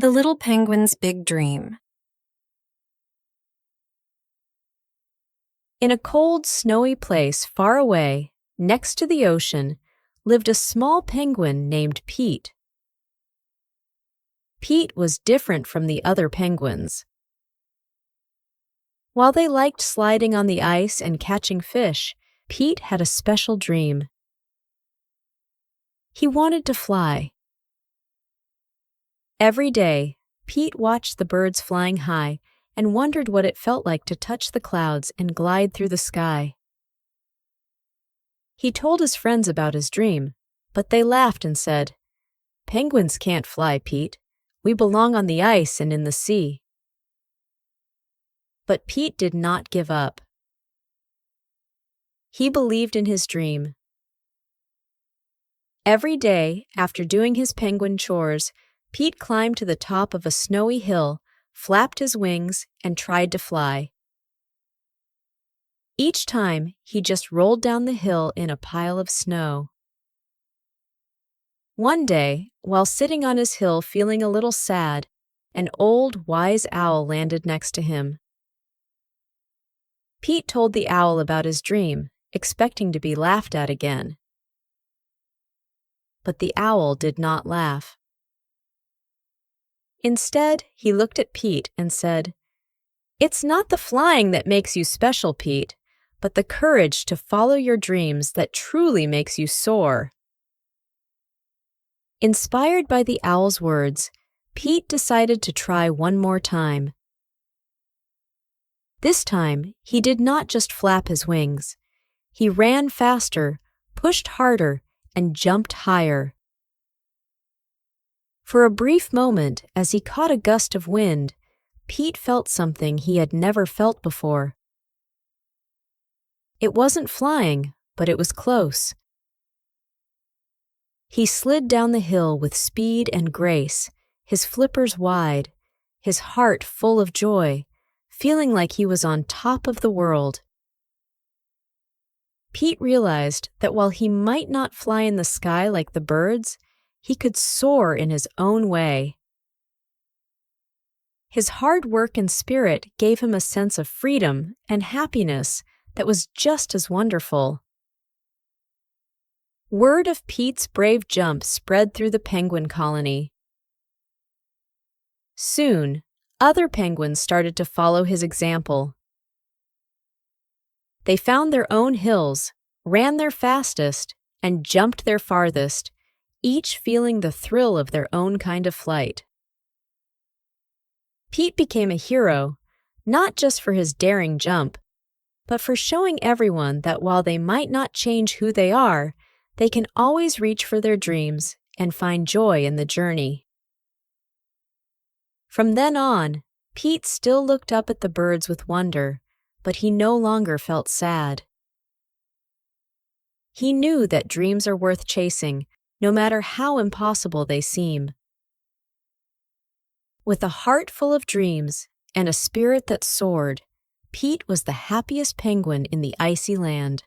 The Little Penguin's Big Dream. In a cold, snowy place far away, next to the ocean, lived a small penguin named Pete. Pete was different from the other penguins. While they liked sliding on the ice and catching fish, Pete had a special dream. He wanted to fly. Every day, Pete watched the birds flying high and wondered what it felt like to touch the clouds and glide through the sky. He told his friends about his dream, but they laughed and said, "Penguins can't fly, Pete. We belong on the ice and in the sea." But Pete did not give up. He believed in his dream. Every day, after doing his penguin chores, Pete climbed to the top of a snowy hill, flapped his wings, and tried to fly. Each time, he just rolled down the hill in a pile of snow. One day, while sitting on his hill feeling a little sad, an old, wise owl landed next to him. Pete told the owl about his dream, expecting to be laughed at again. But the owl did not laugh. Instead, he looked at Pete and said, "It's not the flying that makes you special, Pete, but the courage to follow your dreams that truly makes you soar." Inspired by the owl's words, Pete decided to try one more time. This time, he did not just flap his wings. He ran faster, pushed harder, and jumped higher. For a brief moment, as he caught a gust of wind, Pete felt something he had never felt before. It wasn't flying, but it was close. He slid down the hill with speed and grace, his flippers wide, his heart full of joy, feeling like he was on top of the world. Pete realized that while he might not fly in the sky like the birds, he could soar in his own way. His hard work and spirit gave him a sense of freedom and happiness that was just as wonderful. Word of Pete's brave jump spread through the penguin colony. Soon, other penguins started to follow his example. They found their own hills, ran their fastest, and jumped their farthest, each feeling the thrill of their own kind of flight. Pete became a hero, not just for his daring jump, but for showing everyone that while they might not change who they are, they can always reach for their dreams and find joy in the journey. From then on, Pete still looked up at the birds with wonder, but he no longer felt sad. He knew that dreams are worth chasing, no matter how impossible they seem. With a heart full of dreams and a spirit that soared, Pete was the happiest penguin in the icy land.